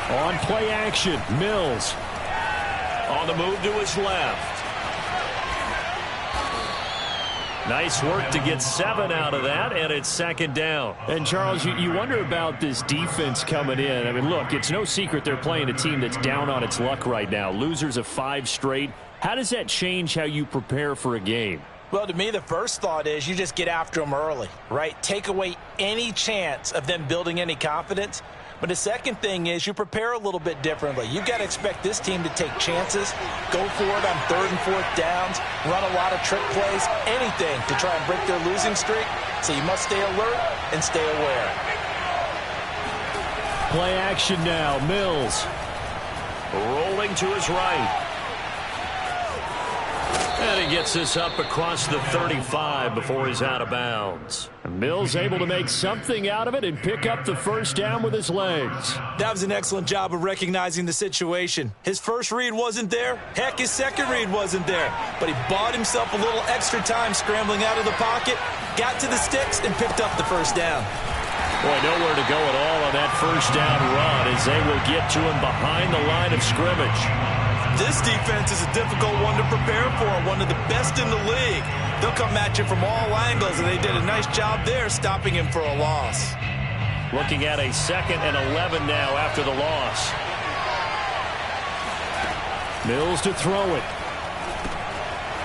On play action, Mills. On the move to his left. Nice work to get 7 out of that, and it's second down. And, Charles, you wonder about this defense coming in. I mean, look, it's no secret they're playing a team that's down on its luck right now. Losers of 5 straight. How does that change how you prepare for a game? Well, to me, the first thought is you just get after them early, right? Take away any chance of them building any confidence. But the second thing is you prepare a little bit differently. You've got to expect this team to take chances, go for it on 3rd and 4th downs, run a lot of trick plays, anything to try and break their losing streak. So you must stay alert and stay aware. Play action now, Mills. Rolling to his right. And he gets this up across the 35 before he's out of bounds. Mills able to make something out of it and pick up the first down with his legs. That was an excellent job of recognizing the situation. His first read wasn't there. Heck, his second read wasn't there. But he bought himself a little extra time scrambling out of the pocket, got to the sticks, and picked up the first down. Boy, nowhere to go at all on that first down run as they will get to him behind the line of scrimmage. This defense is a difficult one to prepare for, one of the best in the league. They'll come at you from all angles, and they did a nice job there stopping him for a loss. Looking at a 2nd and 11 now after the loss. Mills to throw it.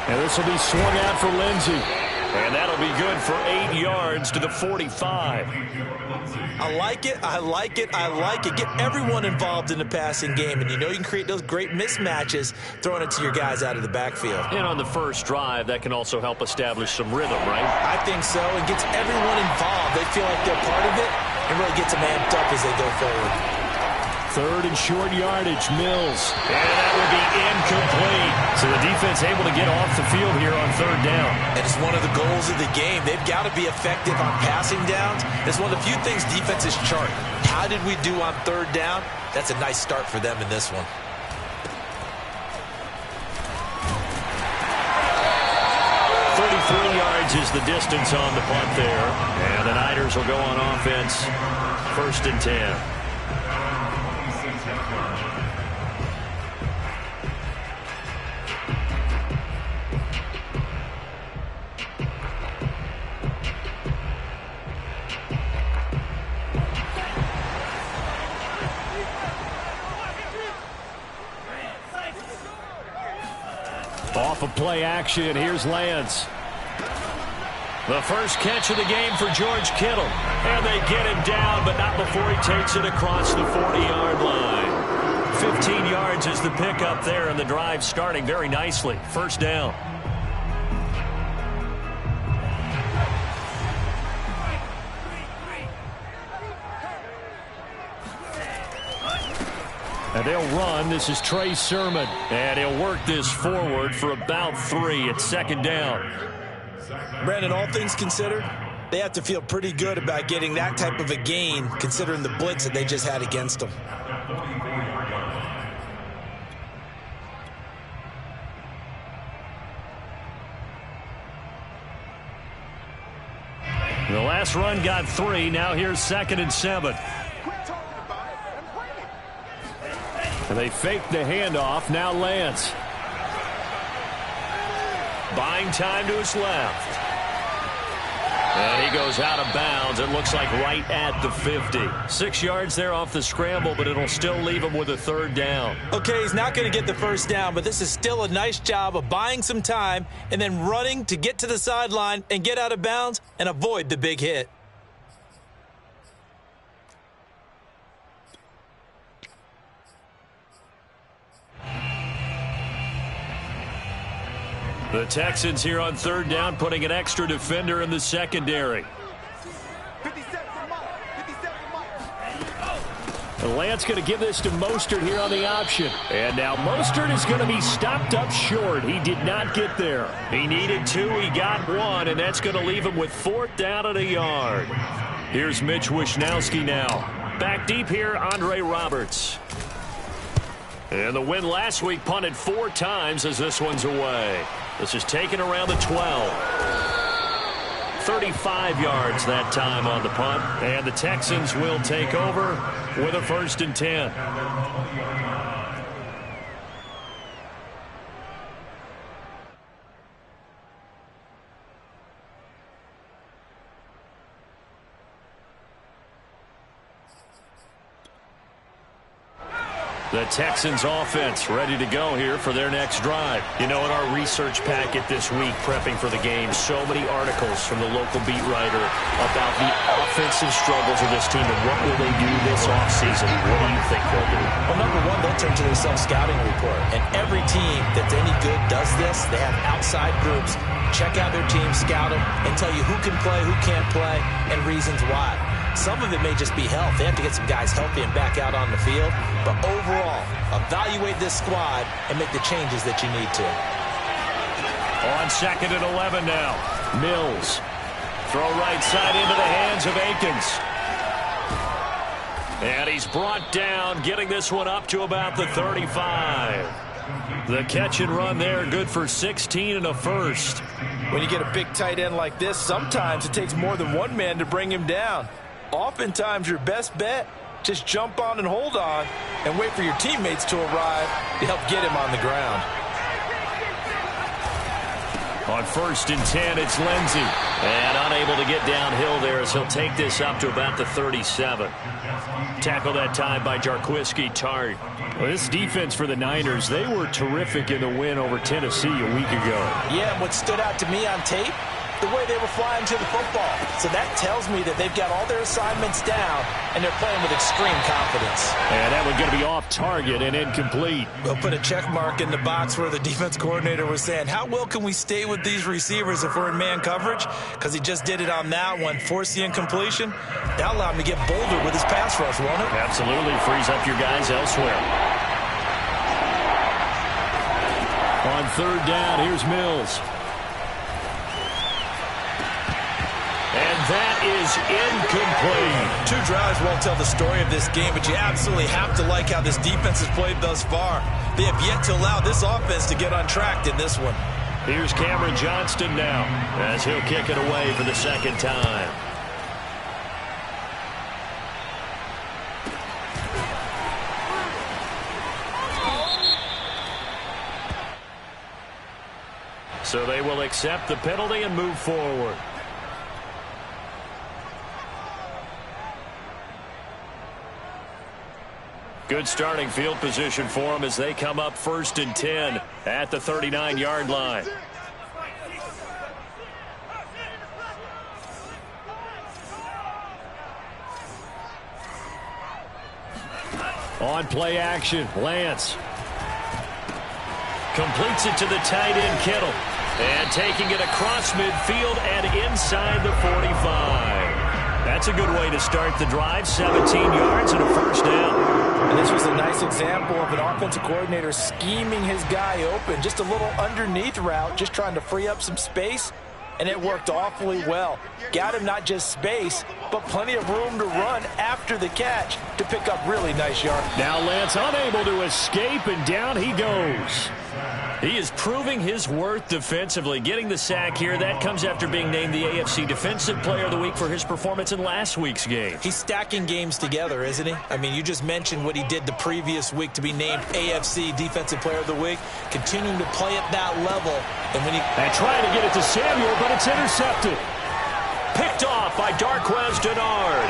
And this will be swung out for Lindsey. And that'll be good for 8 yards to the 45. I like it, I like it, I like it. Get everyone involved in the passing game, and you know you can create those great mismatches throwing it to your guys out of the backfield. And on the first drive, that can also help establish some rhythm, right? I think so. It gets everyone involved. They feel like they're part of it, and really gets them amped up as they go forward. 3rd and short yardage, Mills. And that will be incomplete. So the defense able to get off the field here on 3rd down. And it's one of the goals of the game. They've got to be effective on passing downs. It's one of the few things defenses chart. How did we do on 3rd down? That's a nice start for them in this one. Yards is the distance on the punt there. And the Niners will go on offense. 1st and 10. Off of play action, here's Lance. The first catch of the game for George Kittle. And they get him down, but not before he takes it across the 40-yard line. 15 yards is the pickup there, and the drive starting very nicely. 1st down. And they'll run. This is Trey Sermon. And he'll work this forward for about 3. It's 2nd down. Brandon, all things considered, they have to feel pretty good about getting that type of a gain considering the blitz that they just had against them. The last run got 3. Now here's 2nd and 7. And they fake the handoff. Now Lance. Buying time to his left. And he goes out of bounds. It looks like right at the 50. 6 yards there off the scramble, but it'll still leave him with a 3rd down. Okay, he's not going to get the first down, but this is still a nice job of buying some time and then running to get to the sideline and get out of bounds and avoid the big hit. The Texans here on 3rd down, putting an extra defender in the secondary. And Lance going to give this to Mostert here on the option. And now Mostert is going to be stopped up short. He did not get there. He needed 2. He got 1, and that's going to leave him with 4th down at a yard. Here's Mitch Wishnowsky now. Back deep here, Andre Roberts. And the win last week punted 4 times as this one's away. This is taken around the 12. 35 yards that time on the punt. And the Texans will take over with a 1st and 10. The Texans offense ready to go here for their next drive. You know, in our research packet this week, prepping for the game, so many articles from the local beat writer about the offensive struggles of this team and what will they do this offseason. What do you think they'll do? Well, number one, they'll turn to their self-scouting report. And every team that's any good does this. They have outside groups. Check out their team, scout them, and tell you who can play, who can't play, and reasons why. Some of it may just be health. They have to get some guys healthy and back out on the field. But overall, evaluate this squad and make the changes that you need to. On 2nd and 11 now. Mills. Throw right side into the hands of Akins. And he's brought down, getting this one up to about the 35. The catch and run there, good for 16 and a 1st. When you get a big tight end like this, sometimes it takes more than one man to bring him down. Oftentimes, your best bet, just jump on and hold on and wait for your teammates to arrive to help get him on the ground. On 1st and 10, it's Lindsey. And unable to get downhill there as he'll take this up to about the 37. Tackle that time by Jarquiski Tart. Well, this defense for the Niners, they were terrific in the win over Tennessee a week ago. Yeah, and what stood out to me on tape, the way they were flying to the football. So that tells me that they've got all their assignments down, and they're playing with extreme confidence. And that one's going to be off target and incomplete. We'll put a check mark in the box where the defense coordinator was saying, how well can we stay with these receivers if we're in man coverage? Because he just did it on that one, force the incompletion. That allowed him to get bolder with his pass rush, won't it? Absolutely, frees up your guys elsewhere. On 3rd down, here's Mills. And that is incomplete. 2 drives won't tell the story of this game, but you absolutely have to like how this defense has played thus far. They have yet to allow this offense to get untracked in this one. Here's Cameron Johnston now as he'll kick it away for the 2nd time. So they will accept the penalty and move forward. Good starting field position for them as they come up 1st and 10 at the 39-yard line. On play action, Lance. Completes it to the tight end, Kittle. And taking it across midfield and inside the 45. That's a good way to start the drive. 17 yards and a 1st down. And this was a nice example of an offensive coordinator scheming his guy open. Just a little underneath route, just trying to free up some space. And it worked awfully well. Got him not just space, but plenty of room to run after the catch to pick up really nice yards. Now Lance unable to escape, and down he goes. He is proving his worth defensively, getting the sack here. That comes after being named the AFC Defensive Player of the Week for his performance in last week's game. He's stacking games together, isn't he? I mean, you just mentioned what he did the previous week to be named AFC Defensive Player of the Week, continuing to play at that level. And trying to get it to Samuel, but it's intercepted. Picked off by Darquez Dennard.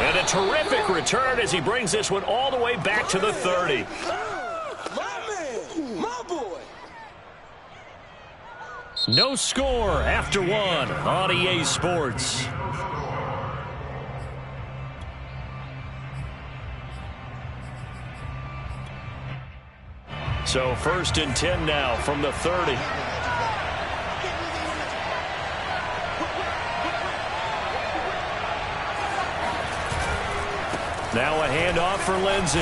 And a terrific return as he brings this one all the way back to the 30. No score after 1 on EA Sports. So 1st and 10 now from the 30. Now a handoff for Lindsey.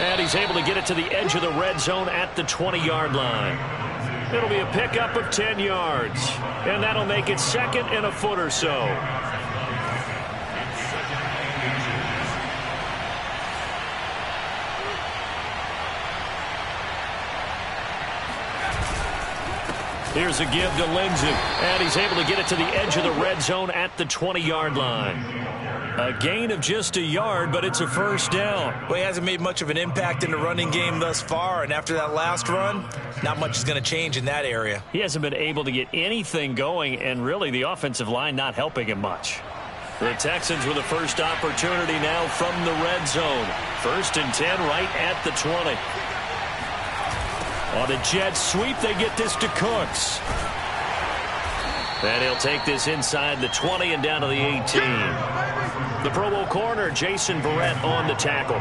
And he's able to get it to the edge of the red zone at the 20-yard line. It'll be a pickup of 10 yards. And that'll make it 2nd and a foot or so. Here's a give to Lindsey, and he's able to get it to the edge of the red zone at the 20-yard line. A gain of just a yard, but it's a first down. Well, he hasn't made much of an impact in the running game thus far, and after that last run, not much is going to change in that area. He hasn't been able to get anything going, and really the offensive line not helping him much. The Texans with a first opportunity now from the red zone. 1st and 10 right at the 20. On a jet sweep, they get this to Cooks. And he'll take this inside the 20 and down to the 18. The Pro Bowl corner, Jason Verrett, on the tackle.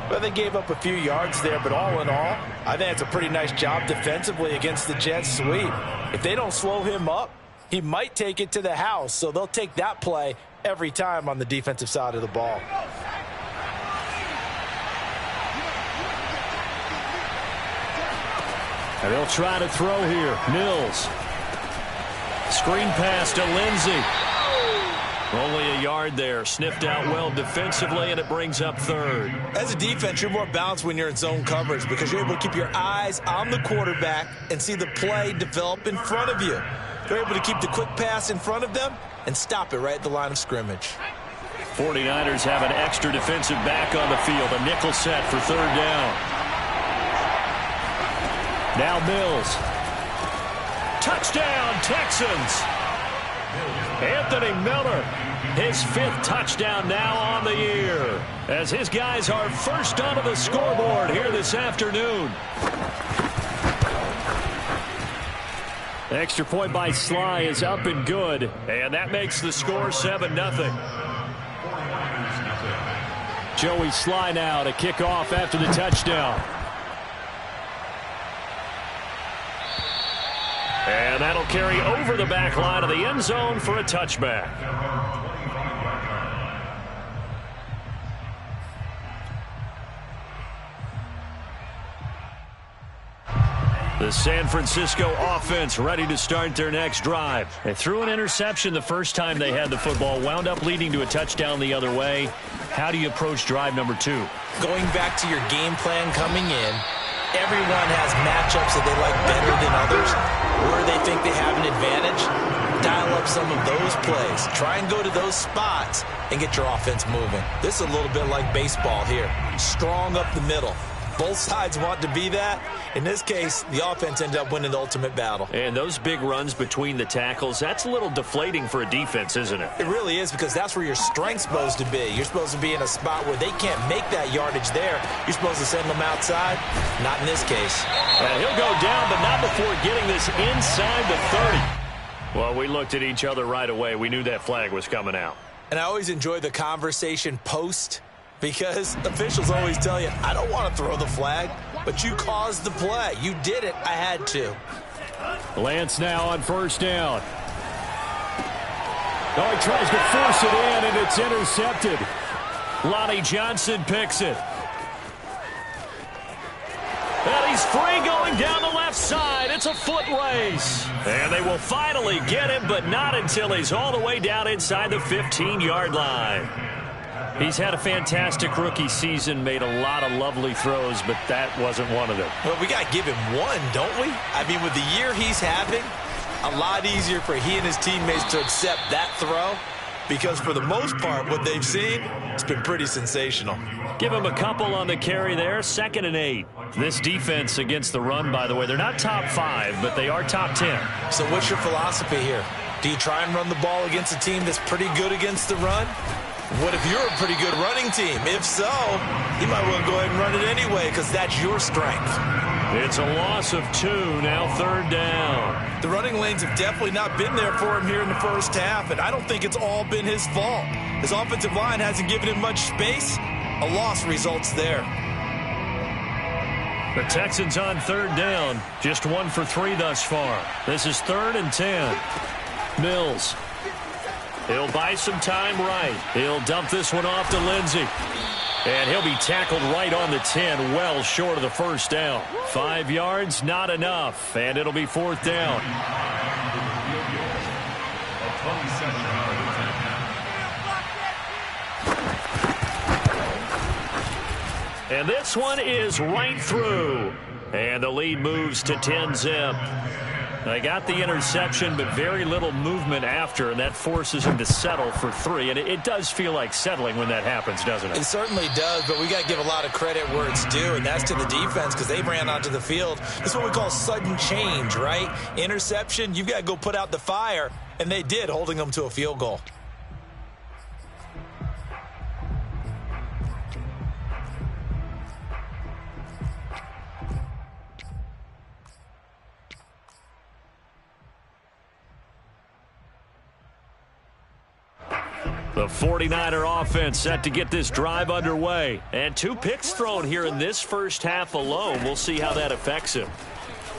Well, they gave up a few yards there, but all in all, I think it's a pretty nice job defensively against the jet sweep. If they don't slow him up, he might take it to the house, so they'll take that play every time on the defensive side of the ball. And they'll try to throw here. Mills. Screen pass to Lindsey. Only a yard there. Sniffed out well defensively, and it brings up 3rd. As a defense, you're more balanced when you're in zone coverage because you're able to keep your eyes on the quarterback and see the play develop in front of you. They're able to keep the quick pass in front of them and stop it right at the line of scrimmage. 49ers have an extra defensive back on the field. A nickel set for 3rd down. Now Mills. Touchdown, Texans. Anthony Miller, his 5th touchdown now on the year, as his guys are first onto the scoreboard here this afternoon. The extra point by Sly is up and good. And that makes the score 7-0. Joey Sly now to kick off after the touchdown. And that'll carry over the back line of the end zone for a touchback. The San Francisco offense ready to start their next drive. They threw an interception the first time they had the football, wound up leading to a touchdown the other way. How do you approach drive number 2? Going back to your game plan coming in, everyone has matchups that they like better than others. Where they think they have an advantage, dial up some of those plays. Try and go to those spots and get your offense moving. This is a little bit like baseball here. Strong up the middle. Both sides want to be that. In this case, the offense ended up winning the ultimate battle. And those big runs between the tackles, that's a little deflating for a defense, isn't it? It really is, because that's where your strength's supposed to be. You're supposed to be in a spot where they can't make that yardage there. You're supposed to send them outside. Not in this case. And he'll go down, but not before getting this inside the 30. Well, we looked at each other right away. We knew that flag was coming out. And I always enjoy the conversation post, because officials always tell you, I don't want to throw the flag, but you caused the play. You did it. I had to. Lance now on 1st down. Oh, he tries to force it in, and it's intercepted. Lonnie Johnson picks it. And he's free going down the left side. It's a foot race. And they will finally get him, but not until he's all the way down inside the 15-yard line. He's had a fantastic rookie season, made a lot of lovely throws, but that wasn't one of them. Well, we got to give him one, don't we? I mean, with the year he's having, a lot easier for he and his teammates to accept that throw, because for the most part, what they've seen, it's been pretty sensational. Give him a couple on the carry there, 2nd and 8. This defense against the run, by the way, they're not top 5, but they are top 10. So what's your philosophy here? Do you try and run the ball against a team that's pretty good against the run? What if you're a pretty good running team? If so, you might well go ahead and run it anyway, because that's your strength. It's a loss of 2, now 3rd down. The running lanes have definitely not been there for him here in the first half, and I don't think it's all been his fault. His offensive line hasn't given him much space. A loss results there. The Texans on 3rd down, just 1 for 3 thus far. This is 3rd and 10. Mills. He'll buy some time right. He'll dump this one off to Lindsey. And he'll be tackled right on the 10, well short of the first down. 5 yards, not enough, and it'll be 4th down. And this one is right through. And the lead moves to 10-zip. They got the interception, but very little movement after, and that forces him to settle for 3. And it does feel like settling when that happens, doesn't it? It certainly does, but we got to give a lot of credit where it's due, and that's to the defense because they ran onto the field. That's what we call sudden change, right? Interception, you've got to go put out the fire, and they did, holding them to a field goal. The 49er offense set to get this drive underway. And 2 picks thrown here in this first half alone. We'll see how that affects him.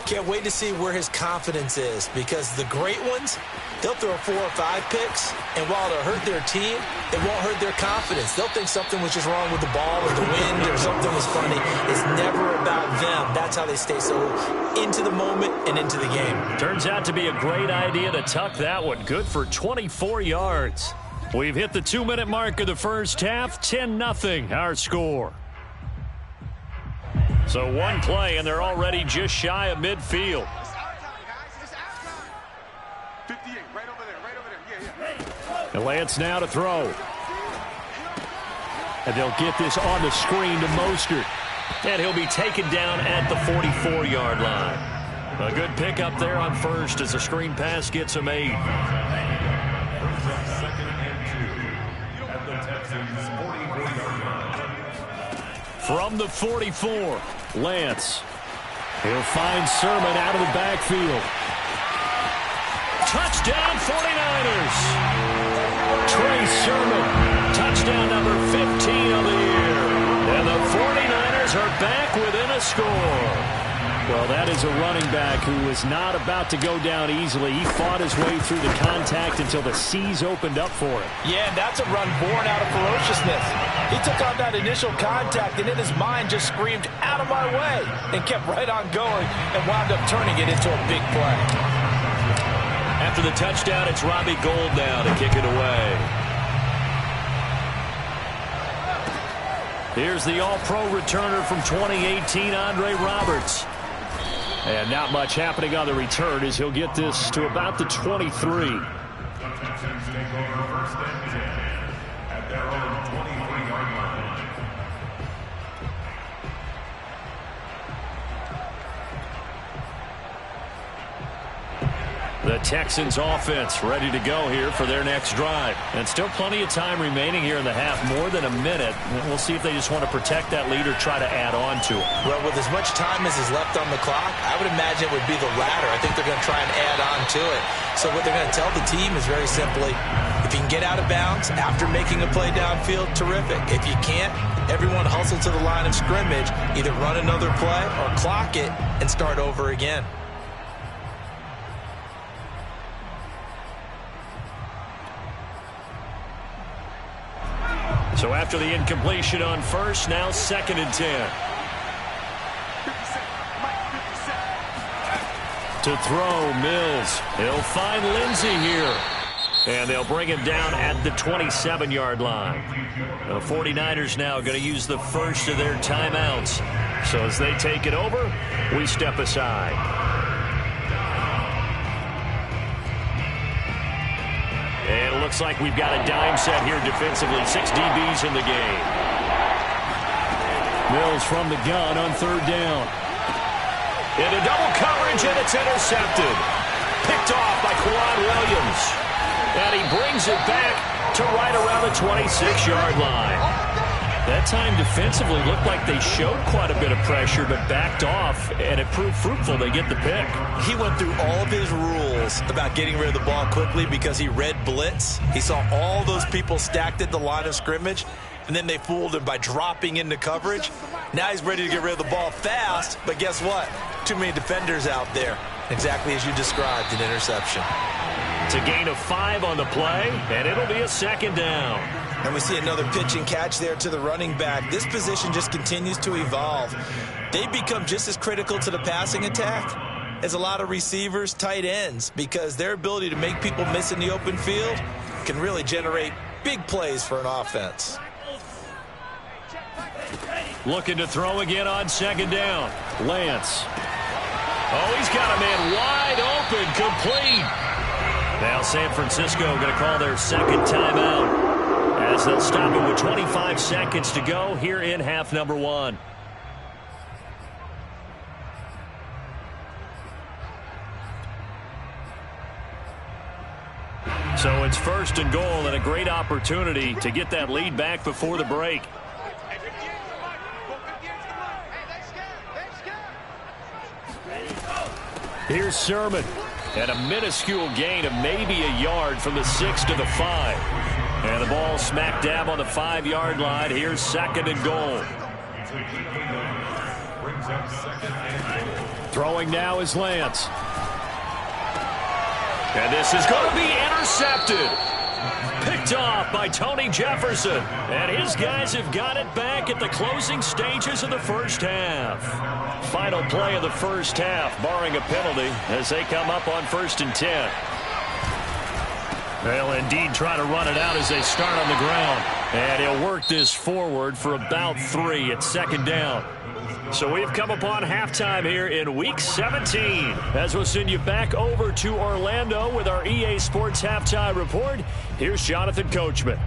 Can't wait to see where his confidence is because the great ones, they'll throw 4 or 5 picks, and while it'll hurt their team, it won't hurt their confidence. They'll think something was just wrong with the ball or the wind or something was funny. It's never about them. That's how they stay so into the moment and into the game. Turns out to be a great idea to tuck that one. Good for 24 yards. We've hit the 2-minute mark of the first half. 10-0 our score. So 1 play, and they're already just shy of midfield. 58, right over there. And Lance now to throw. And they'll get this on the screen to Mostert. And he'll be taken down at the 44-yard line. A good pickup there on first as the screen pass gets him 8. From the 44, Lance. He'll find Sermon out of the backfield. Touchdown 49ers. Trey Sermon. Touchdown number 15 of the year. And the 49ers are back within a score. Well, that is a running back who is not about to go down easily. He fought his way through the contact until the seas opened up for him. Yeah, and that's a run born out of ferociousness. He took on that initial contact and in his mind just screamed, "Out of my way," and kept right on going and wound up turning it into a big play. After the touchdown, it's Robbie Gould now to kick it away. Here's the all-pro returner from 2018, Andre Roberts. And not much happening on the return as he'll get this to about the 23. Texans take over first and 10 at their own 23-yard line. The Texans offense ready to go here for their next drive. And still plenty of time remaining here in the half, more than a minute. We'll see if they just want to protect that lead or try to add on to it. Well, with as much time as is left on the clock, I would imagine it would be the latter. I think they're going to try and add on to it. So what they're going to tell the team is very simply, if you can get out of bounds after making a play downfield, terrific. If you can't, everyone hustle to the line of scrimmage, either run another play or clock it and start over again. So after the incompletion on first, now 2nd and 10. To throw, Mills. He'll find Lindsey here. And they'll bring him down at the 27-yard line. The 49ers now going to use the first of their timeouts. So as they take it over, we step aside. And it looks like we've got a dime set here defensively. 6 DBs in the game. Mills from the gun on 3rd down. Into double coverage, and it's intercepted. Picked off by Kwan Williams. And he brings it back to right around the 26-yard line. That time defensively looked like they showed quite a bit of pressure, but backed off, and it proved fruitful. They get the pick. He went through all of his rules about getting rid of the ball quickly because he read blitz. He saw all those people stacked at the line of scrimmage, and then they fooled him by dropping into coverage. Now he's ready to get rid of the ball fast, but guess what? Too many defenders out there. Exactly as you described, an interception. It's a gain of 5 on the play, and it'll be a 2nd down. And we see another pitch and catch there to the running back. This position just continues to evolve. They become just as critical to the passing attack as a lot of receivers, tight ends, because their ability to make people miss in the open field can really generate big plays for an offense. Looking to throw again on 2nd down. Lance. Oh, he's got a man wide open, complete. Now San Francisco going to call their second timeout as they'll stop it with 25 seconds to go here in half number one. So it's first and goal and a great opportunity to get that lead back before the break. Here's Sermon. And a minuscule gain of maybe a yard from the 6 to the 5. And the ball smack dab on the 5-yard line. Here's second and goal. Throwing now is Lance. And this is going to be intercepted. Picked off by Tony Jefferson. And his guys have got it back at the closing stages of the first half. Final play of the first half, barring a penalty, as they come up on 1st and 10. They'll indeed try to run it out as they start on the ground. And he'll work this forward for about 3 at second down. So we've come upon halftime here in Week 17. As we'll send you back over to Orlando with our EA Sports Halftime Report, here's Jonathan Coachman.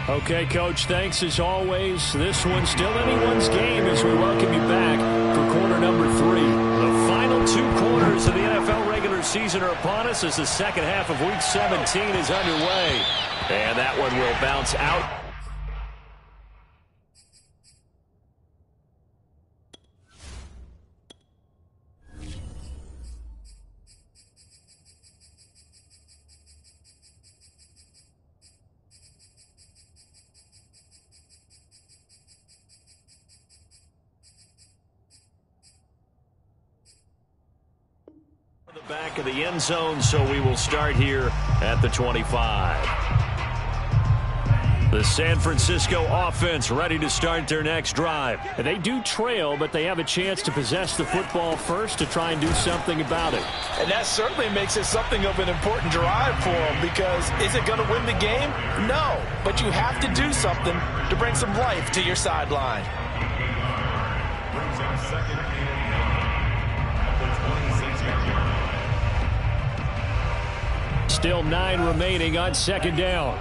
Okay, Coach, thanks as always. This one's still anyone's game as we welcome you back for quarter number 3. The final 2 quarters of the NFL regular season are upon us as the second half of Week 17 is underway. And that one will bounce out. Back of the end zone, so we will start here at the 25. The San Francisco offense ready to start their next drive. They do trail, but they have a chance to possess the football first to try and do something about it. And that certainly makes it something of an important drive for them, because is it going to win the game? No, but you have to do something to bring some life to your sideline. Brings up second and 9 at the 26-yard line. Still 9 remaining on second down.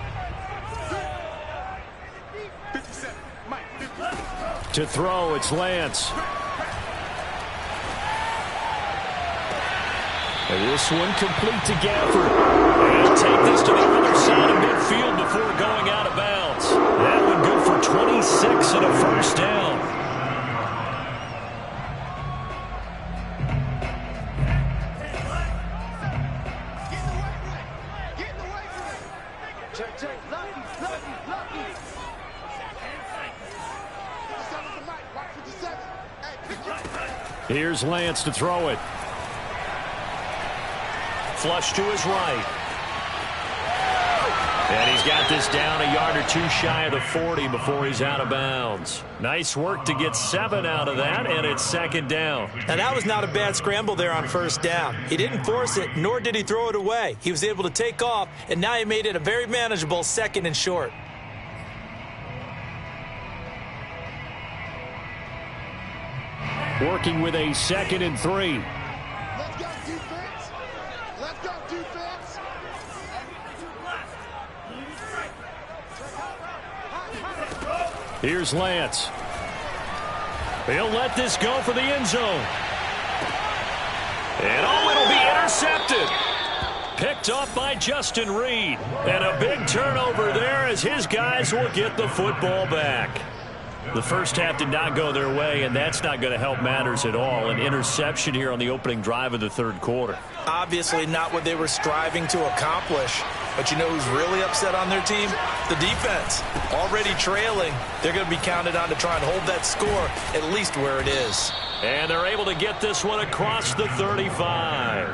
To throw, it's Lance. And this one complete to Gafford. And he'll take this to the other side of midfield before going out of bounds. That one good for 26 and a first down. Here's Lance to throw it. Flush to his right. And he's got this down a yard or 2 shy of the 40 before he's out of bounds. Nice work to get 7 out of that, and it's second down. Now, that was not a bad scramble there on first down. He didn't force it, nor did he throw it away. He was able to take off, and now he made it a very manageable second and short. Working with a 2nd and 3. Let's go defense. Let's go defense. Here's Lance. He'll let this go for the end zone. And it'll be intercepted. Picked off by Justin Reed. And a big turnover there as his guys will get the football back. The first half did not go their way, and that's not going to help matters at all. An interception here on the opening drive of the third quarter. Obviously not what they were striving to accomplish. But you know who's really upset on their team? The defense. Already trailing. They're going to be counted on to try and hold that score at least where it is. And they're able to get this one across the 35.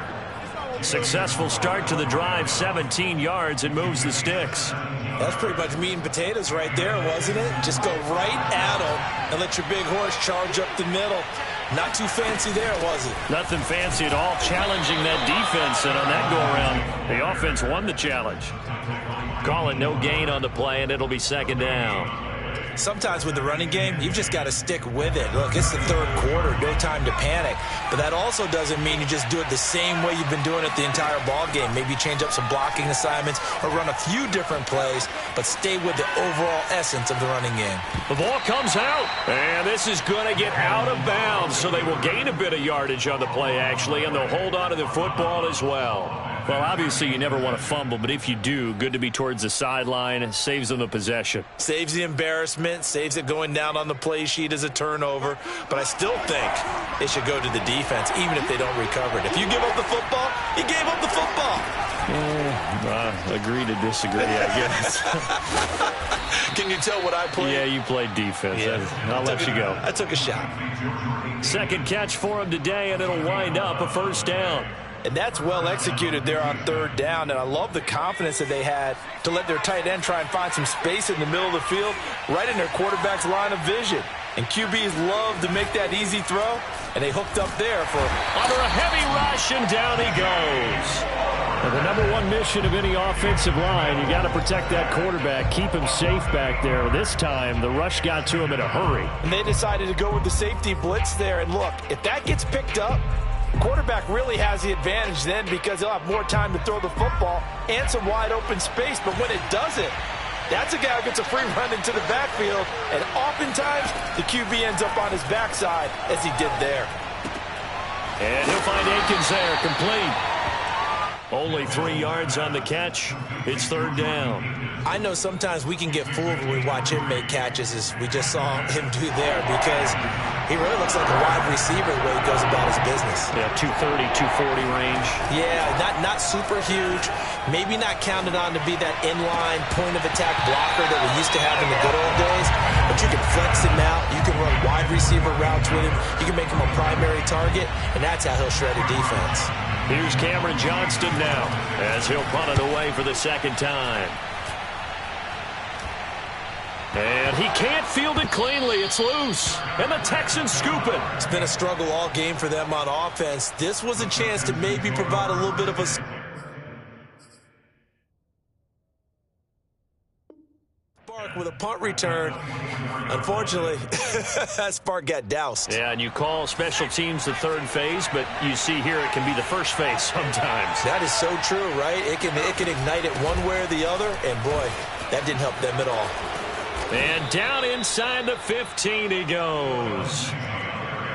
Successful start to the drive, 17 yards, and moves the sticks. That's pretty much meat and potatoes right there, wasn't it? Just go right at them and let your big horse charge up the middle. Not too fancy there, was it? Nothing fancy at all, challenging that defense, and on that go-around, the offense won the challenge. Call it no gain on the play, and it'll be second down. Sometimes with the running game, you've just got to stick with it. Look, it's the third quarter, no time to panic. But that also doesn't mean you just do it the same way you've been doing it the entire ball game. Maybe change up some blocking assignments or run a few different plays, but stay with the overall essence of the running game. The ball comes out, and this is going to get out of bounds, so they will gain a bit of yardage on the play, actually, and they'll hold on to the football as well. Well, obviously, you never want to fumble, but if you do, good to be towards the sideline. Saves them the possession. Saves the embarrassment, saves it going down on the play sheet as a turnover. But I still think it should go to the defense, even if they don't recover it. If you give up the football, you gave up the football. Agree to disagree, I guess. Can you tell what I played? Yeah, you played defense. Yeah. I'll let you go. I took a shot. Second catch for him today, and it'll wind up a first down. And that's well executed there on third down. And I love the confidence that they had to let their tight end try and find some space in the middle of the field, right in their quarterback's line of vision. And QBs love to make that easy throw, and they hooked up there for under a heavy rush, and down he goes. Well, the number one mission of any offensive line, you got to protect that quarterback, keep him safe back there. This time, the rush got to him in a hurry. And they decided to go with the safety blitz there. And look, if that gets picked up, quarterback really has the advantage then because he'll have more time to throw the football and some wide open space. But when it doesn't, that's a guy who gets a free run into the backfield. And oftentimes, the QB ends up on his backside as he did there. And he'll find Akins there, complete. Only 3 yards on the catch. It's third down. I know sometimes we can get fooled when we watch him make catches, as we just saw him do there, because he really looks like a wide receiver the way he goes about his business. Yeah, 230, 240 range. Yeah, not super huge. Maybe not counted on to be that inline point-of-attack blocker that we used to have in the good old days, but you can flex him out. You can run wide receiver routes with him. You can make him a primary target, and that's how he'll shred a defense. Here's Cameron Johnston now as he'll punt it away for the second time. And he can't field it cleanly. It's loose. And the Texans scoop it. It's been a struggle all game for them on offense. This was a chance to maybe provide a little bit of a spark with a punt return. Unfortunately, that spark got doused. Yeah, and you call special teams the third phase, but you see here it can be the first phase sometimes. That is so true, right? It can ignite it one way or the other, and boy, that didn't help them at all. And down inside the 15 he goes.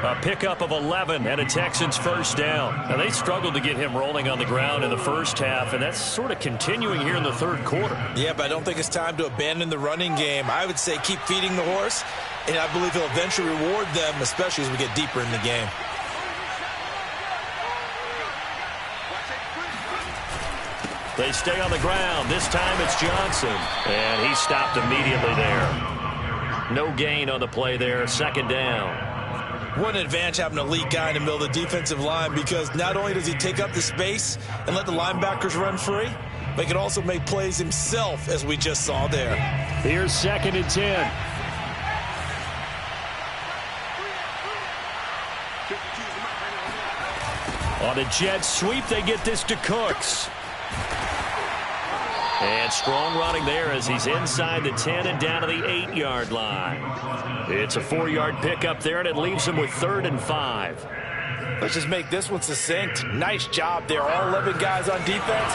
A pickup of 11 and a Texans first down. Now, they struggled to get him rolling on the ground in the first half, and that's sort of continuing here in the third quarter. Yeah, but I don't think it's time to abandon the running game. I would say keep feeding the horse, and I believe he'll eventually reward them, especially as we get deeper in the game. They stay on the ground. This time it's Johnson. And he stopped immediately there. No gain on the play there. Second down. What an advantage having an elite guy in the middle of the defensive line, because not only does he take up the space and let the linebackers run free, but he can also make plays himself, as we just saw there. Here's 2nd and 10. On a jet sweep, they get this to Cooks. And strong running there as he's inside the 10 and down to the 8-yard line. It's a 4-yard pickup there, and it leaves him with 3rd and 5. Let's just make this one succinct. Nice job there. All 11 guys on defense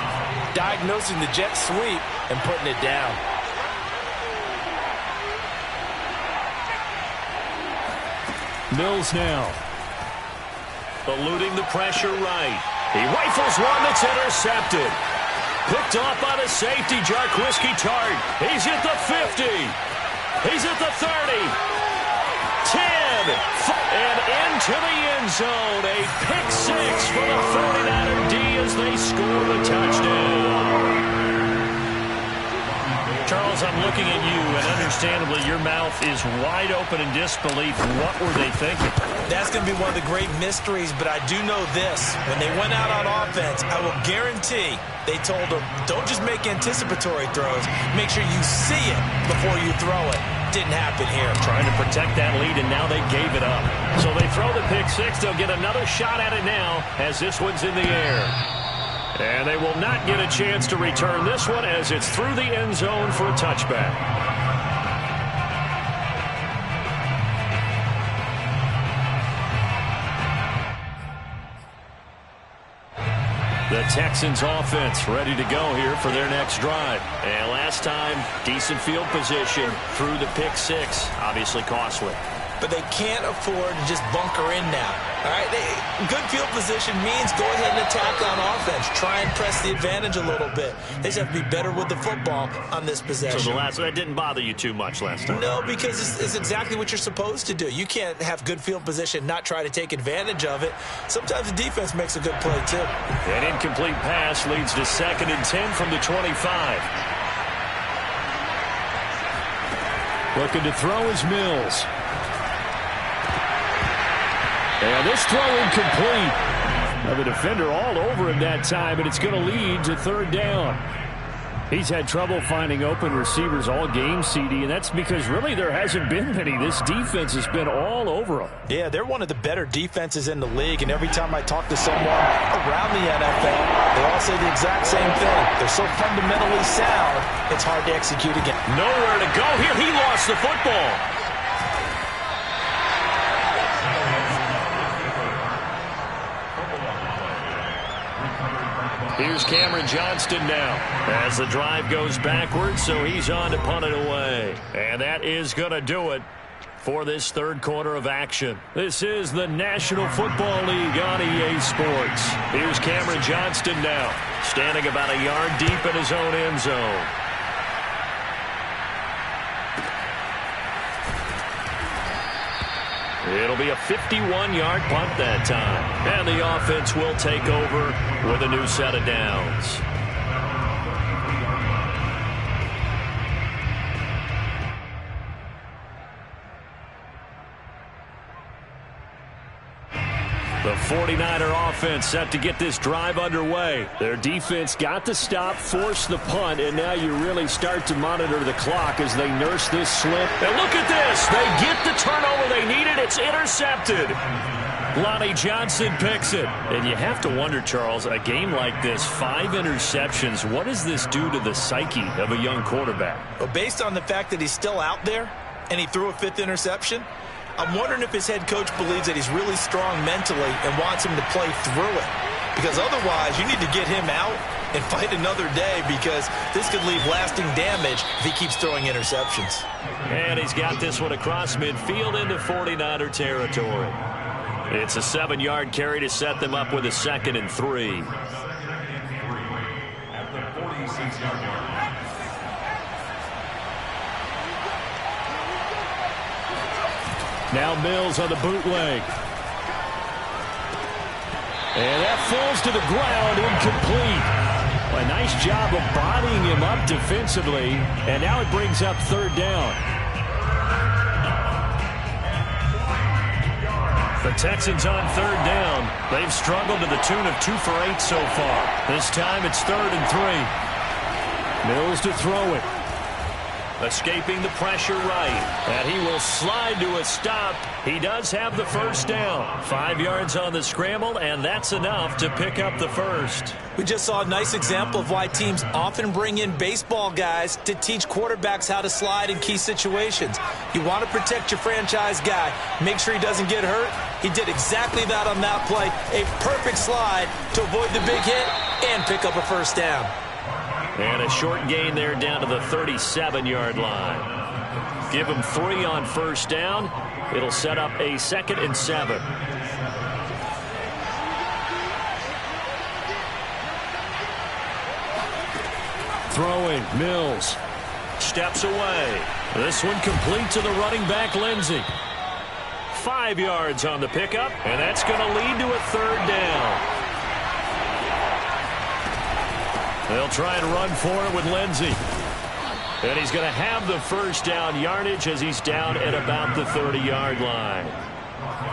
diagnosing the jet sweep and putting it down. Mills now. Eluding the pressure right. He rifles one that's intercepted. Picked off by the safety, Jarquiski Tart. He's at the 50. He's at the 30. 10. And into the end zone. A pick six for the 49er D as they score the touchdown. Charles, I'm looking at you, and understandably your mouth is wide open in disbelief. What were they thinking? That's going to be one of the great mysteries, but I do know this. When they went out on offense, I will guarantee they told them, don't just make anticipatory throws. Make sure you see it before you throw it. Didn't happen here. Trying to protect that lead, and now they gave it up. So they throw the pick six. They'll get another shot at it now as this one's in the air. And they will not get a chance to return this one as it's through the end zone for a touchback. The Texans offense ready to go here for their next drive. And last time, decent field position through the pick six. Obviously costly. But they can't afford to just bunker in now. All right, good field position means go ahead and attack on offense. Try and press the advantage a little bit. They just have to be better with the football on this possession. So that didn't bother you too much last time? No, because it's exactly what you're supposed to do. You can't have good field position, not try to take advantage of it. Sometimes the defense makes a good play, too. An incomplete pass leads to 2nd and 10 from the 25. Looking to throw is Mills. And this throw incomplete. Now the defender all over him that time, and it's going to lead to 3rd down. He's had trouble finding open receivers all game, CD, and that's because really there hasn't been many. This defense has been all over them. Yeah, they're one of the better defenses in the league, and every time I talk to someone around the NFL, they all say the exact same thing. They're so fundamentally sound, it's hard to execute again. Nowhere to go here. He lost the football. Here's Cameron Johnston now as the drive goes backwards, so he's on to punt it away. And that is going to do it for this 3rd quarter of action. This is the National Football League on EA Sports. Here's Cameron Johnston now, standing about a yard deep in his own end zone. It'll be a 51-yard punt that time. And the offense will take over with a new set of downs. The 49er offense set to get this drive underway. Their defense got the stop, forced the punt, and now you really start to monitor the clock as they nurse this slip. And look at this. They get the turnover they needed. It's intercepted. Lonnie Johnson picks it. And you have to wonder, Charles, a game like this, 5 interceptions, what does this do to the psyche of a young quarterback? Well, based on the fact that he's still out there and he threw a 5th interception, I'm wondering if his head coach believes that he's really strong mentally and wants him to play through it. Because otherwise, you need to get him out and fight another day, because this could leave lasting damage if he keeps throwing interceptions. And he's got this one across midfield into 49er territory. It's a 7-yard carry to set them up with a 2nd and 3. At the 46-yard line. Now Mills on the bootleg. And that falls to the ground, incomplete. A nice job of bodying him up defensively, and now it brings up 3rd down. The Texans on 3rd down. They've struggled to the tune of 2 for 8 so far. This time it's 3rd and 3. Mills to throw it. Escaping the pressure right. And he will slide to a stop. He does have the 1st down. 5 yards on the scramble, and that's enough to pick up the 1st. We just saw a nice example of why teams often bring in baseball guys to teach quarterbacks how to slide in key situations. You want to protect your franchise guy. Make sure he doesn't get hurt. He did exactly that on that play. A perfect slide to avoid the big hit and pick up a 1st down. And a short gain there down to the 37-yard line. Give him 3 on 1st down. It'll set up a 2nd and 7. Throwing, Mills. Steps away. This one complete to the running back, Lindsey. 5 yards on the pickup, and that's going to lead to a 3rd down. They'll try and run for it with Lindsey. And he's going to have the first down yardage as he's down at about the 30-yard line.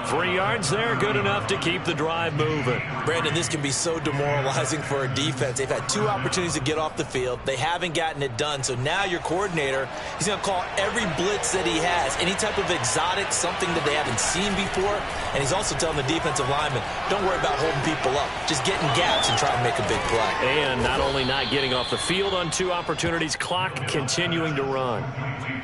3 yards there, good enough to keep the drive moving. Brandon, this can be so demoralizing for a defense. They've had 2 opportunities to get off the field. They haven't gotten it done. So now your coordinator, he's going to call every blitz that he has, any type of exotic, something that they haven't seen before. And he's also telling the defensive lineman, don't worry about holding people up. Just get in gaps and try to make a big play. And not only not getting off the field on 2 opportunities, clock continuing to run.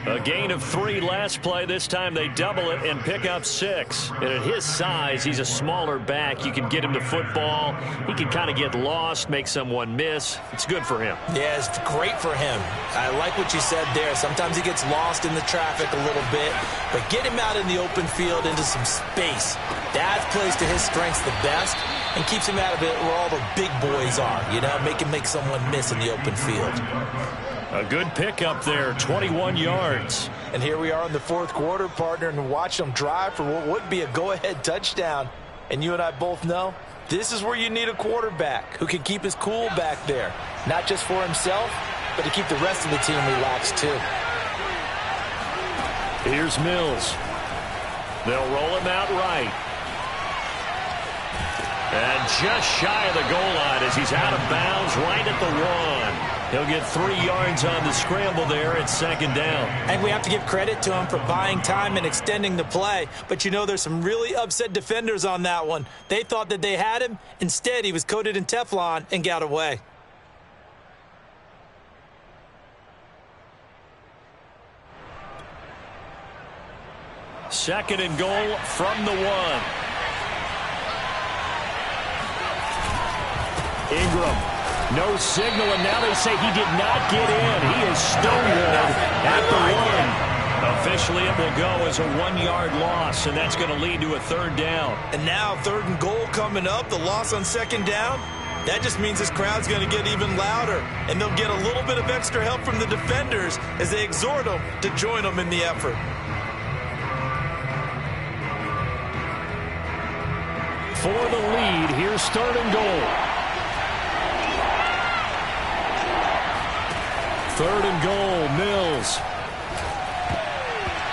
A gain of 3 last play. This time they double it and pick up 6. And at his size, he's a smaller back. You can get him the football. He can kind of get lost, make someone miss. It's good for him. Yeah, it's great for him. I like what you said there. Sometimes he gets lost in the traffic a little bit, but get him out in the open field into some space. That plays to his strengths the best and keeps him out of it where all the big boys are. You know, make him make someone miss in the open field. A good pickup there, 21 yards. And here we are in the 4th quarter, partner, and watch them drive for what would be a go-ahead touchdown. And you and I both know this is where you need a quarterback who can keep his cool back there. Not just for himself, but to keep the rest of the team relaxed too. Here's Mills. They'll roll him out right. And just shy of the goal line as he's out of bounds right at the 1. He'll get 3 yards on the scramble there at 2nd down. And we have to give credit to him for buying time and extending the play. But you know, there's some really upset defenders on that one. They thought that they had him. Instead, he was coated in Teflon and got away. Second and goal from the 1. Ingram. No signal, and now they say he did not get in. He is stonewalled at the 1. Officially, it will go as a 1-yard loss, and that's going to lead to a 3rd down. And now 3rd and goal coming up, the loss on 2nd down. That just means this crowd's going to get even louder, and they'll get a little bit of extra help from the defenders as they exhort them to join them in the effort. For the lead, here's 3rd and goal. 3rd and goal, Mills.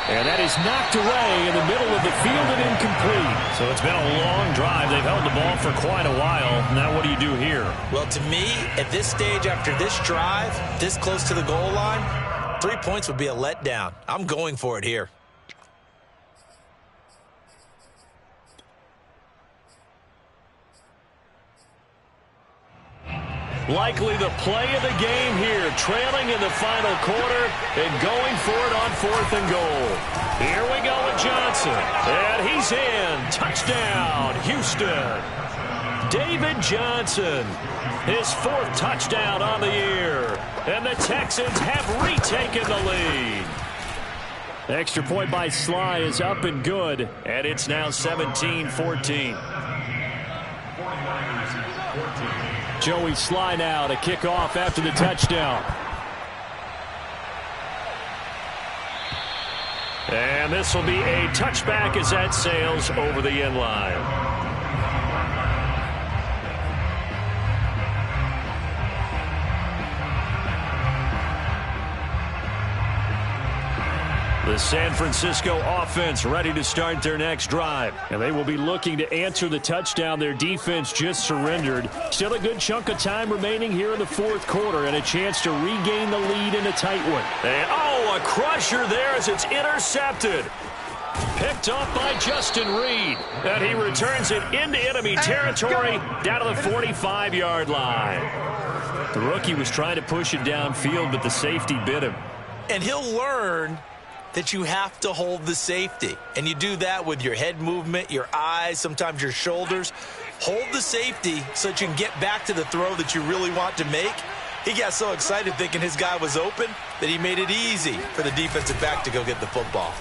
And that is knocked away in the middle of the field and incomplete. So it's been a long drive. They've held the ball for quite a while. Now what do you do here? Well, to me, at this stage after this drive, this close to the goal line, 3 points would be a letdown. I'm going for it here. Likely the play of the game here, trailing in the final quarter and going for it on 4th and goal. Here we go with Johnson, and he's in. Touchdown, Houston. David Johnson, his 4th touchdown on the year, and the Texans have retaken the lead. Extra point by Sly is up and good, and it's now 17-14. Joey Sly now to kick off after the touchdown. And this will be a touchback as that sails over the end line. The San Francisco offense ready to start their next drive. And they will be looking to answer the touchdown their defense just surrendered. Still a good chunk of time remaining here in the 4th quarter and a chance to regain the lead in a tight one. And, a crusher there as it's intercepted. Picked off by Justin Reed. And he returns it into enemy territory down to the 45-yard line. The rookie was trying to push it downfield, but the safety bit him. And he'll learn that you have to hold the safety. And you do that with your head movement, your eyes, sometimes your shoulders. Hold the safety so that you can get back to the throw that you really want to make. He got so excited thinking his guy was open that he made it easy for the defensive back to go get the football.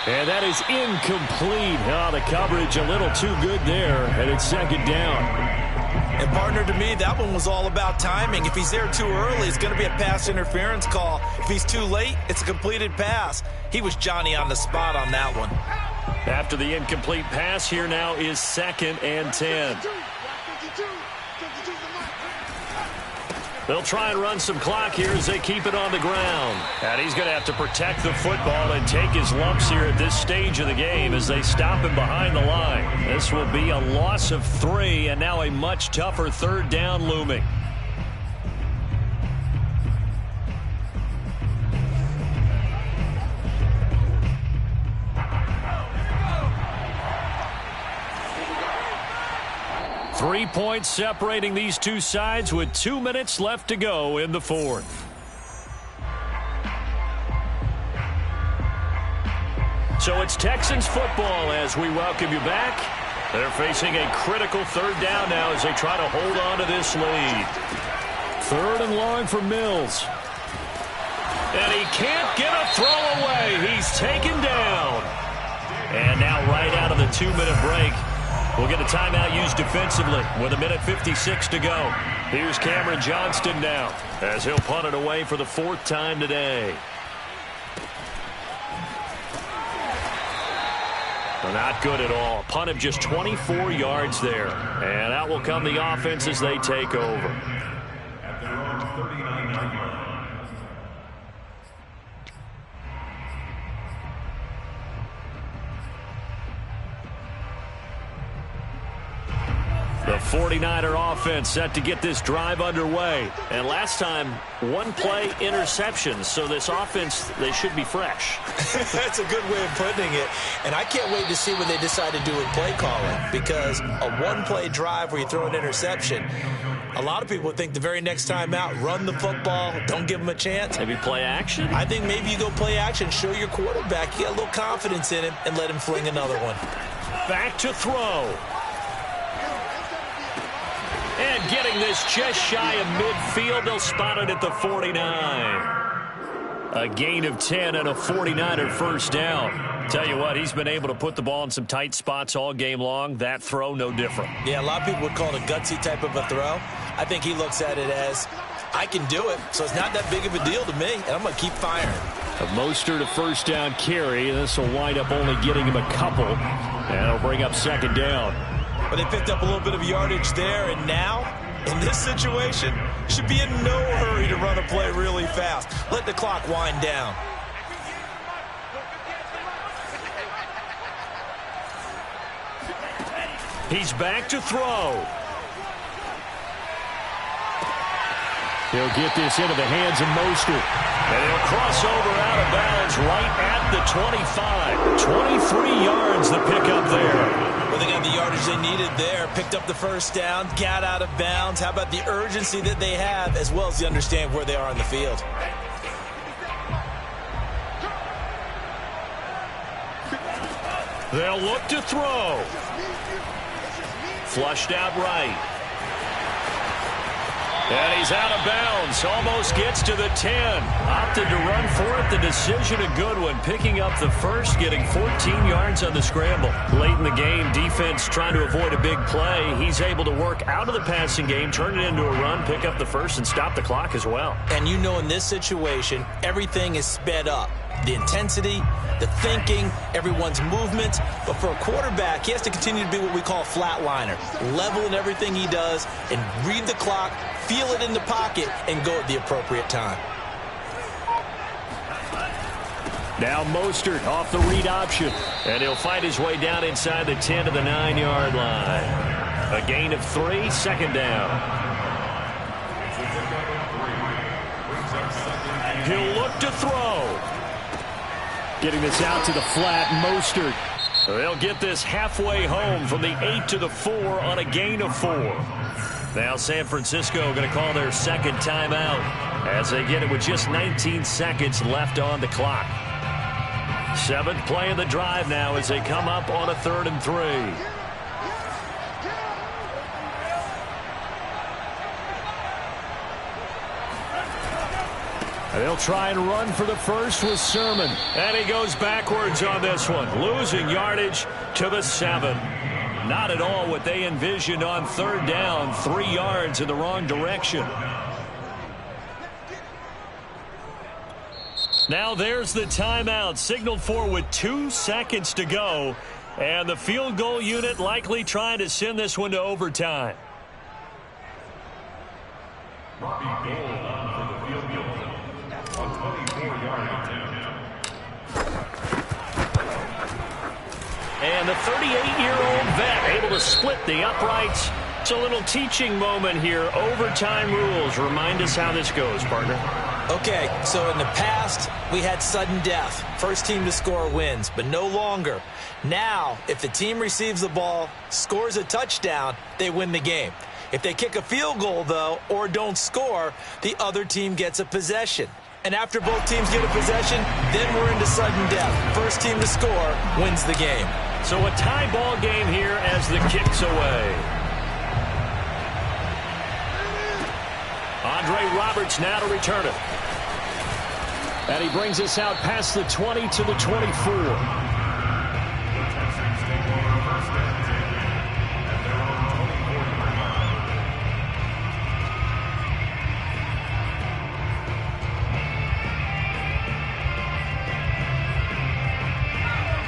And that is incomplete. The coverage a little too good there, and it's 2nd down. And, partner, to me, that one was all about timing. If he's there too early, it's going to be a pass interference call. If he's too late, it's a completed pass. He was Johnny on the spot on that one. After the incomplete pass, here now is 2nd and 10. They'll try and run some clock here as they keep it on the ground. And he's going to have to protect the football and take his lumps here at this stage of the game as they stop him behind the line. This will be a loss of 3 and now a much tougher third down looming. Three points separating these two sides with 2 minutes left to go in the fourth. So it's Texans football as we welcome you back. They're facing a critical third down now as they try to hold on to this lead. 3rd and long for Mills. And he can't get a throw away. He's taken down. And now right out of the 2-minute break, we'll get a timeout used defensively with 1:56 to go. Here's Cameron Johnston now as he'll punt it away for the 4th time today. Well, not good at all. Punt of just 24 yards there. And out will come the offense as they take over. At their own 39-yard line. The 49er offense set to get this drive underway. And last time, 1-play interception. So this offense, they should be fresh. That's a good way of putting it. And I can't wait to see what they decide to do with play calling. Because a 1-play drive where you throw an interception, a lot of people think the very next time out, run the football, don't give them a chance. Maybe play action? I think maybe you go play action, show your quarterback, you get a little confidence in him, and let him fling another one. Back to throw. And getting this just shy of midfield, they'll spot it at the 49. A gain of 10 and a 49er first down. Tell you what, he's been able to put the ball in some tight spots all game long. That throw, no different. Yeah, a lot of people would call it a gutsy type of a throw. I think he looks at it as, I can do it, so it's not that big of a deal to me, and I'm going to keep firing. A Mostert a first down carry. This will wind up only getting him a couple. And it'll bring up 2nd down. But they picked up a little bit of yardage there, and now, in this situation, should be in no hurry to run a play really fast. Let the clock wind down. He's back to throw. He'll get this into the hands of Mostert. And he'll cross over out of bounds right at the 25. 23 yards the pickup there. Well, they got the yardage they needed there, picked up the first down, got out of bounds. How about the urgency that they have, as well as the understand where they are on the field? They'll look to throw. Flushed out right. And he's out of bounds. Almost gets to the 10. Opted to run for it. The decision a good one. Picking up the first, getting 14 yards on the scramble. Late in the game, defense trying to avoid a big play. He's able to work out of the passing game, turn it into a run, pick up the first, and stop the clock as well. And you know in this situation, everything is sped up. The intensity, the thinking, everyone's movement. But for a quarterback, he has to continue to be what we call a flatliner. Level in everything he does and read the clock, feel it in the pocket, and go at the appropriate time. Now Mostert off the read option. And he'll fight his way down inside the 10 to the 9-yard line. A gain of 3, 2nd down. He'll look to throw. Getting this out to the flat, Mostert. They'll get this halfway home from the 8 to the 4 on a gain of 4. Now San Francisco going to call their 2nd timeout as they get it with just 19 seconds left on the clock. 7th play of the drive now as they come up on a 3rd and 3. They'll try and run for the first with Sermon. And he goes backwards on this one, losing yardage to the 7. Not at all what they envisioned on 3rd down, 3 yards in the wrong direction. Now there's the timeout, signaled for with 2 seconds to go. And the field goal unit likely trying to send this one to overtime. Robbie Gould. And the 38-year-old vet able to split the uprights. It's a little teaching moment here. Overtime rules. Remind us how this goes, partner. Okay, so in the past, we had sudden death. First team to score wins, but no longer. Now, if the team receives the ball, scores a touchdown, they win the game. If they kick a field goal, though, or don't score, the other team gets a possession. And after both teams get a possession, then we're into sudden death. First team to score wins the game. So a tie ball game here as the kick's away. Andre Roberts now to return it. And he brings us out past the 20 to the 24.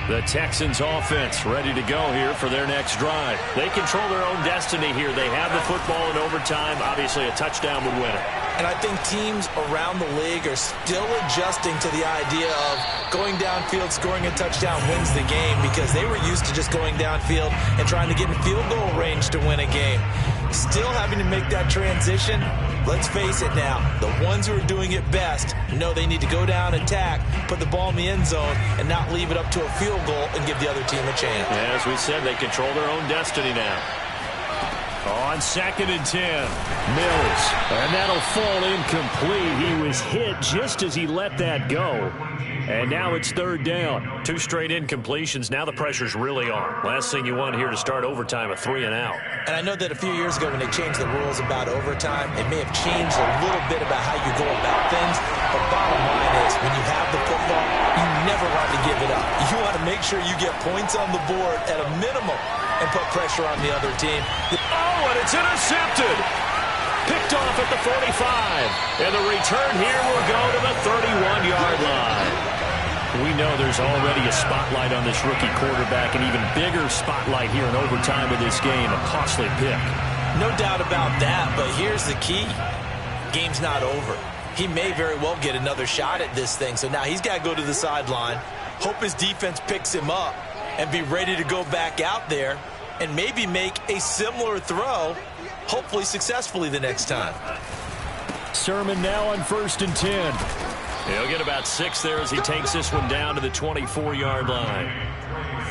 The Texans offense ready to go here for their next drive. They control their own destiny here. They have the football in overtime. Obviously, a touchdown would win it. And I think teams around the league are still adjusting to the idea of going downfield, scoring a touchdown wins the game, because they were used to just going downfield and trying to get in field goal range to win a game. Still having to make that transition. Let's face it now, the ones who are doing it best know they need to go down, attack, put the ball in the end zone, and not leave it up to a field goal and give the other team a chance. As we said, they control their own destiny now. On 2nd and 10, Mills. And that'll fall incomplete. He was hit just as he let that go. And now it's 3rd down. 2 straight incompletions. Now the pressure's really on. Last thing you want here to start overtime, a 3 and out. And I know that a few years ago when they changed the rules about overtime, it may have changed a little bit about how you go about things. But bottom line is, when you have the football, you never want to give it up. You want to make sure you get points on the board at a minimum and put pressure on the other team. Oh, and it's intercepted. Picked off at the 45. And the return here will go to the 31-yard line. We know there's already a spotlight on this rookie quarterback, an even bigger spotlight here in overtime of this game, a costly pick. No doubt about that, but here's the key. Game's not over. He may very well get another shot at this thing, so now he's got to go to the sideline, hope his defense picks him up, and be ready to go back out there and maybe make a similar throw, hopefully successfully the next time. Sermon now on 1st and 10. He'll get about 6 there as he takes this one down to the 24-yard line.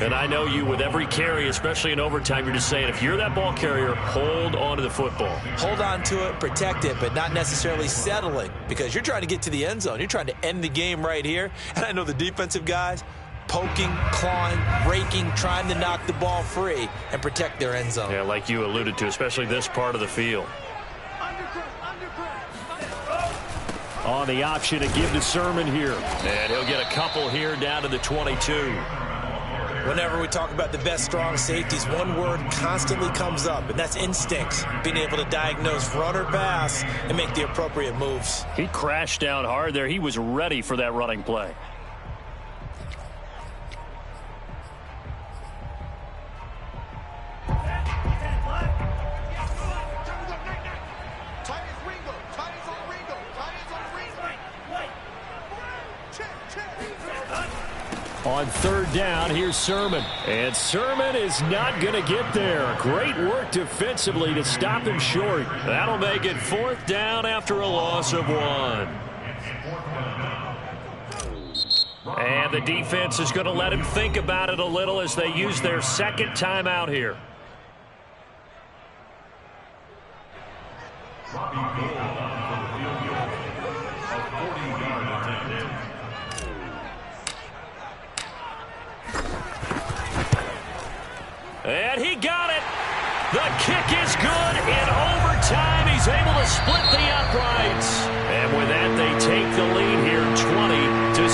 And I know you, with every carry, especially in overtime, you're just saying, if you're that ball carrier, hold on to the football. Hold on to it, protect it, but not necessarily settling, because you're trying to get to the end zone. You're trying to end the game right here. And I know the defensive guys poking, clawing, raking, trying to knock the ball free and protect their end zone. Yeah, like you alluded to, especially this part of the field. On the option to give to Sermon here. And he'll get a couple here down to the 22. Whenever we talk about the best strong safeties, one word constantly comes up, and that's instincts. Being able to diagnose run or pass and make the appropriate moves. He crashed down hard there. He was ready for that running play. On 3rd down, here's Sermon. And Sermon is not going to get there. Great work defensively to stop him short. That'll make it 4th down after a loss of 1. And the defense is going to let him think about it a little as they use their 2nd timeout here. And he got it. The kick is good in overtime. He's able to split the uprights. And with that, they take the lead here 20-17.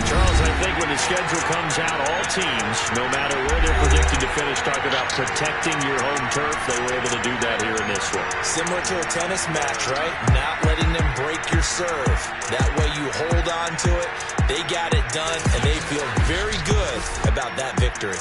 Charles, I think when the schedule comes out, all teams, no matter where they're predicted to finish, talk about protecting your home turf. They were able to do that here in this one. Similar to a tennis match, right? Not letting them break your serve. That way you hold on to it. They got it done, and they feel very good about that victory.